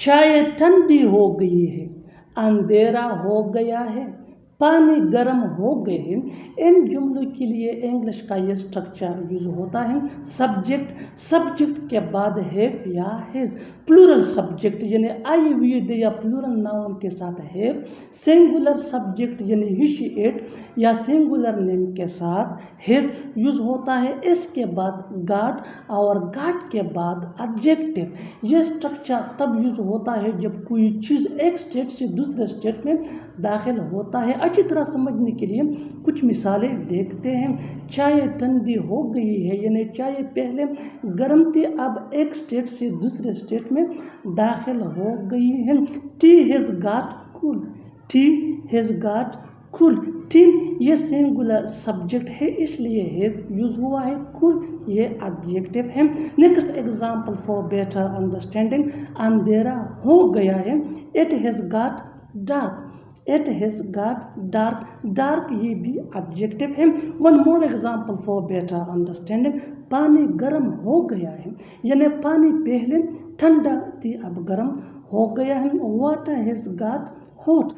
चाय ठंडी हो गई है, अंधेरा हो गया है, पानी गर्म हो गए हैं। इन जुमलों के लिए इंग्लिश का ये स्ट्रक्चर यूज होता है। सब्जेक्ट के बाद हैव या हैज, प्लूरल सब्जेक्ट यानी आई वी दे या प्लूरल नाउन के साथ हैव, सिंगुलर सब्जेक्ट यानी ही शी इट या सिंगुलर नेम के साथ हैज यूज होता है। इसके बाद गॉट और गॉट के बाद एडजेक्टिव। ये स्ट्रक्चर तब यूज होता है जब कोई चीज़ एक स्टेट से दूसरे स्टेट में दाखिल होता है। अच्छी तरह समझने के लिए कुछ मिसालें देखते हैं। चाय ठंडी हो गई है यानी चाय पहले गर्म थी, अब एक स्टेट से दूसरे स्टेट में दाखिल हो गई है। T has got cool, T has got cool. T ये सिंगुलर सब्जेक्ट है इसलिए हैज़ यूज हुआ है। कूल ये एडजेक्टिव है। Next example for better understanding, अंधेरा हो गया है, it has got dark, it has got dark, dark ये भी एडजेक्टिव है। One more example for better understanding, पानी गर्म हो गया है यानी पानी पहले ठंडा थी अब गर्म हो गया है। वाटर हैज़ गॉट हॉट,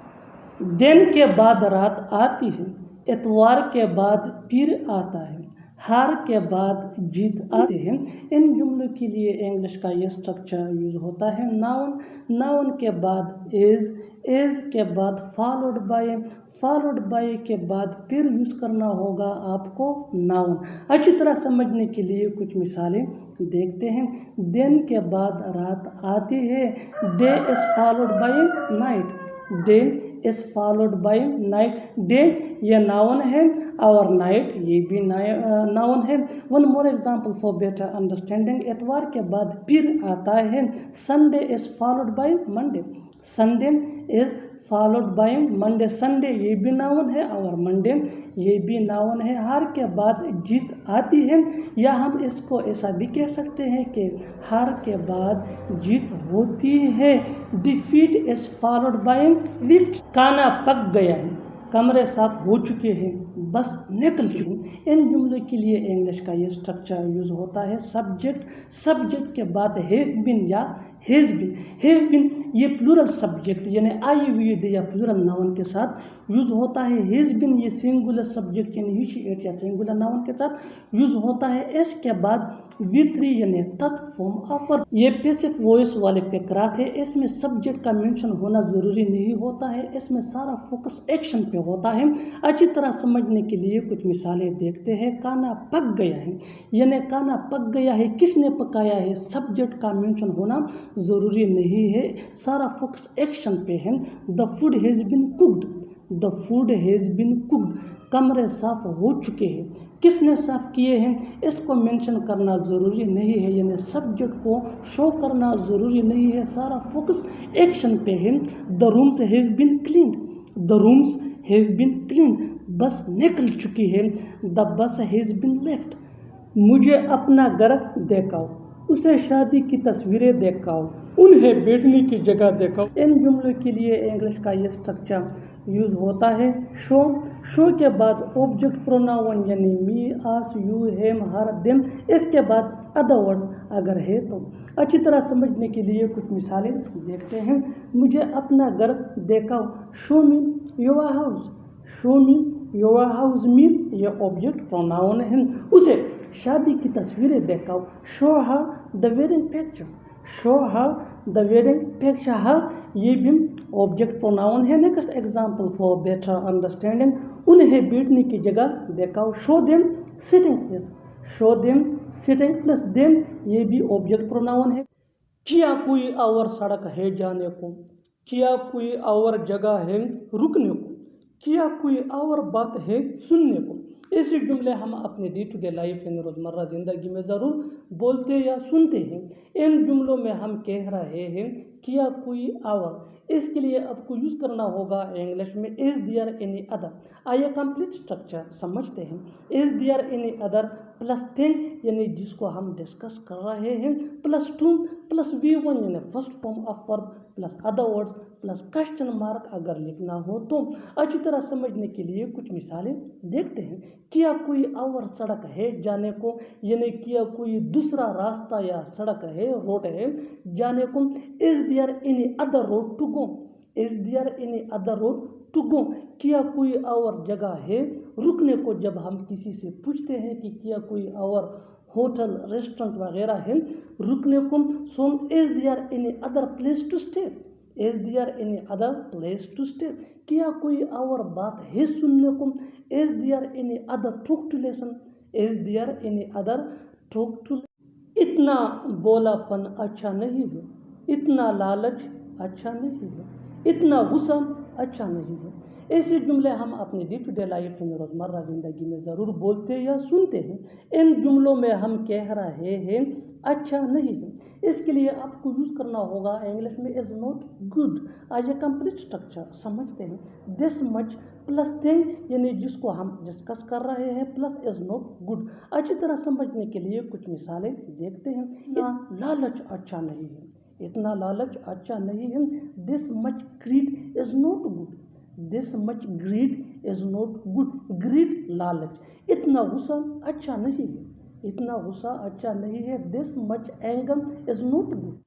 दिन के बाद रात आती है, इतवार के बाद पीर आता है, हार के बाद जीत आते हैं। इन जुमलों के लिए इंग्लिश का ये स्ट्रक्चर यूज होता है। नाउन के बाद इज के बाद फॉलोड बाय के बाद फिर यूज करना होगा आपको नाउन। अच्छी तरह समझने के लिए कुछ मिसालें देखते हैं। दिन के बाद रात आती है, day is followed by night, day is followed by night. Day ये नाउन है और नाइट ये भी नाउन है। One more example for better understanding, इतवार के बाद फिर आता है, Sunday is followed by Monday, Sunday is followed by Monday. Sunday ये भी नाउन है और मंडे ये भी नाउन है। हार के बाद जीत आती है, या हम इसको ऐसा भी कह सकते हैं कि हार के बाद जीत होती है। Defeat is followed by victory, खाना पक गया है, कमरे साफ हो चुके हैं, बस निकल चुके। इन जुमलों के लिए इंग्लिश का ये स्ट्रक्चर यूज होता है। सब्जेक्ट के बाद हैव बीन या हैज बीन। हैव बीन ये प्लूरल सब्जेक्ट यानी आई वी दे या प्लूरल नाउन के साथ यूज होता है। हैज बीन ये सिंगुलर सब्जेक्ट यानी ही शी इट या सिंगुलर नाउन के साथ यूज होता है। इसके बाद V3 यानी थर्ड फॉर्म ऑफ वर्ब, ये पैसिव वॉइस वाले फिक्रात है। इसमें सब्जेक्ट का मेंशन होना जरूरी नहीं होता है, इसमें सारा फोकस एक्शन पे होता है। अच्छी तरह समझने के लिए कुछ मिसालें देखते हैं। खाना पक गया है यानी खाना पक गया है, किसने पकाया है, सब्जेक्ट का मेंशन होना जरूरी नहीं है, सारा फोकस एक्शन पे है। The food has been cooked, the food has been cooked. कमरे साफ हो चुके हैं, किसने साफ किए हैं, इसको मेंशन करना ज़रूरी नहीं है यानी सब्जेक्ट को शो करना ज़रूरी नहीं है, सारा फोकस एक्शन पे है। The rooms have been cleaned, the rooms have been cleaned. Bus निकल चुकी है, the bus has been left. मुझे अपना घर दिखाओ, उसे शादी की तस्वीरें दिखाओ, उन्हें बैठने की जगह दिखाओ। इन जुमलों के लिए इंग्लिश का ये स्ट्रक्चर यूज होता है। शो के बाद ऑब्जेक्ट प्रोनाउन यानी मी, आस, यू, हिम, हर, देम। इसके बाद अदर वर्ड्स अगर है तो। अच्छी तरह समझने के लिए कुछ मिसालें देखते हैं। मुझे अपना घर दिखाओ, show me your house, show me your house. Me ये ऑब्जेक्ट प्रोनाउन है। उसे शादी की तस्वीरें दिखाओ, show her the wedding picture, show her the wedding picture. Her ये भी ऑब्जेक्ट प्रोनाउन है। Next example for better understanding, उन्हें बैठने की जगह दिखाओ, show them sitting place, show them sitting place. Them ये भी ऑब्जेक्ट प्रोनाउन है। क्या कोई और सड़क है जाने को, क्या कोई और जगह है रुकने को, क्या कोई और बात है सुनने को। ऐसे जुमले हम अपने डे टू डे लाइफ यानी रोज़मर्रा ज़िंदगी में ज़रूर बोलते या सुनते हैं। इन जुमलों में हम कह रहे हैं किया कोई और, इसके लिए आपको यूज़ करना होगा इंग्लिश में इज़ देयर एनी अदर। आइए कंप्लीट स्ट्रक्चर समझते हैं। Is there any other plus thing यानी जिसको हम डिस्कस कर रहे हैं, प्लस टू प्लस V1 यानी first form of verb plus other words plus question mark अगर लिखना हो तो। अच्छी तरह समझने के लिए कुछ मिसालें देखते हैं। क्या कोई और सड़क है जाने को, यानी क्या कोई दूसरा रास्ता या सड़क है, रोड है जाने को। Is there any other road to go, is there any other road to go, क्या कोई और जगह है रुकने को। जब हम किसी से पूछते हैं कि क्या कोई और होटल रेस्टोरेंट वगैरह है रुकने को, so is there any other place to stay, is there any other place to stay, क्या कोई और बात है सुनने को। Is there any other talk to listen, is there any other talk to. इतना बोलापन अच्छा नहीं है, इतना लालच अच्छा नहीं है, इतना गुस्सा अच्छा नहीं है। ऐसे जुमले हम अपने डे टू डे लाइफ में रोज़मर्रा ज़िंदगी में ज़रूर बोलते या सुनते हैं। इन जुमलों में हम कह रहे हैं अच्छा नहीं है, इसके लिए आपको यूज़ करना होगा इंग्लिश में इज़ नॉट गुड। आज ये कंप्लीट स्ट्रक्चर समझते हैं। दिस मच प्लस थिंग यानी जिसको हम डिस्कस कर रहे हैं प्लस इज़ नॉट गुड। अच्छी तरह समझने के लिए कुछ मिसालें देखते हैं। इतना लालच अच्छा नहीं है, इतना लालच अच्छा नहीं है। This much greed is not good, this much greed is not good, greed लालच। इतना गुस्सा अच्छा नहीं है, इतना गुस्सा अच्छा नहीं है। This much anger is not good.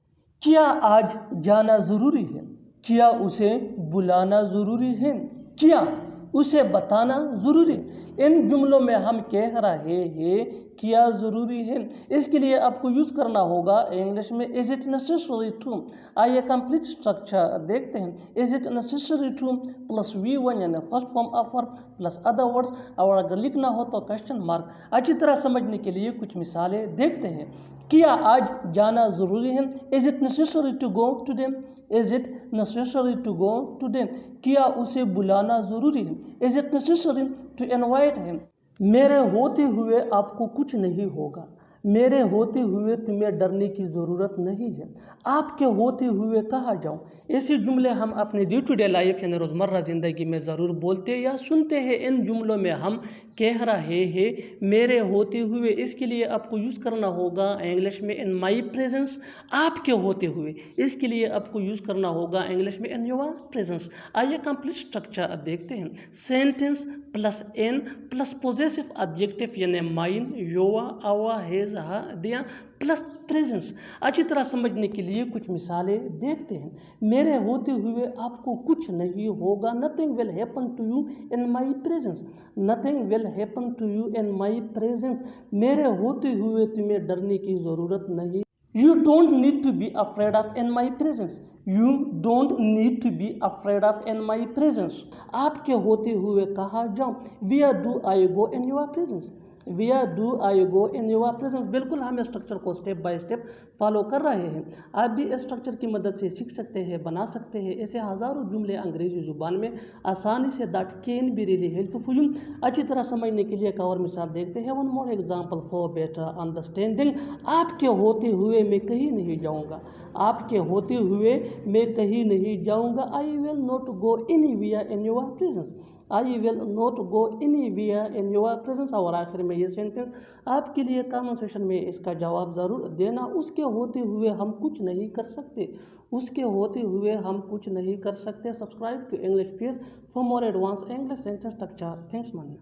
क्या आज जाना ज़रूरी है, क्या उसे बुलाना ज़रूरी है, क्या उसे बताना ज़रूरी है। इन जुमलों में हम कह रहे हैं क्या ज़रूरी है, इसके लिए आपको यूज़ करना होगा इंग्लिश में इज़ इट नेसेसरी टू। आइए कंप्लीट स्ट्रक्चर देखते हैं। Is it necessary two plus V1 यानी first form of verb plus other words, और अगर लिखना हो तो क्वेश्चन मार्क। अच्छी तरह समझने के लिए कुछ मिसालें देखते हैं। क्या आज जाना ज़रूरी है, is it necessary to go today, is it necessary to go today, क्या उसे बुलाना ज़रूरी है, is it necessary to invite him. मेरे होते हुए आपको कुछ नहीं होगा, मेरे होते हुए तुम्हें डरने की ज़रूरत नहीं है, आपके होते हुए कहाँ जाऊँ। ऐसे जुमले हम अपने डे टू डे लाइफ यानी रोज़मर्रा ज़िंदगी में ज़रूर बोलते या सुनते हैं। इन जुमलों में हम कह रहे हैं मेरे होते हुए, इसके लिए आपको यूज़ करना होगा इंग्लिश में इन माई प्रेजेंस। आपके होते हुए, इसके लिए आपको यूज़ करना होगा इंग्लिश में इन योर प्रेजेंस। आइए कंप्लीट स्ट्रक्चर देखते हैं। Sentence plus in plus possessive adjective यानी mine, your, our, his, her, their plus presence. अच्छी तरह समझने के लिए कुछ मिसालें देखते हैं। मेरे होते हुए आपको कुछ नहीं होगा, nothing will happen to you in my presence, nothing will happen to you in my presence. मेरे होते हुए तुम्हें डरने की ज़रूरत नहीं। You don't need to be afraid of in my presence, you don't need to be afraid of in my presence. आपके होते हुए कहाँ जाऊँ, where do I go in your presence, where do I go in your presence. बिल्कुल हम structure को step by step follow कर रहे हैं। आप भी इस स्ट्रक्चर की मदद से सीख सकते हैं, बना सकते हैं ऐसे हज़ारों जुमले अंग्रेजी ज़ुबान में आसानी से। That can be really helpful for you. अच्छी तरह समझने के लिए एक और मिसाल देखते हैं। One more example for better understanding. आपके होते हुए मैं कहीं नहीं जाऊँगा, आपके होते हुए मैं कहीं नहीं जाऊँगा। I will not go anywhere in your presence, I will not go anywhere in your presence. और आखिर में ये सेंटेंस आपके लिए कमेंट सेक्शन में इसका जवाब ज़रूर देना। उसके होते हुए हम कुछ नहीं कर सकते, उसके होते हुए हम कुछ नहीं कर सकते। Subscribe to English page for more advance English sentence structure. Thanks man.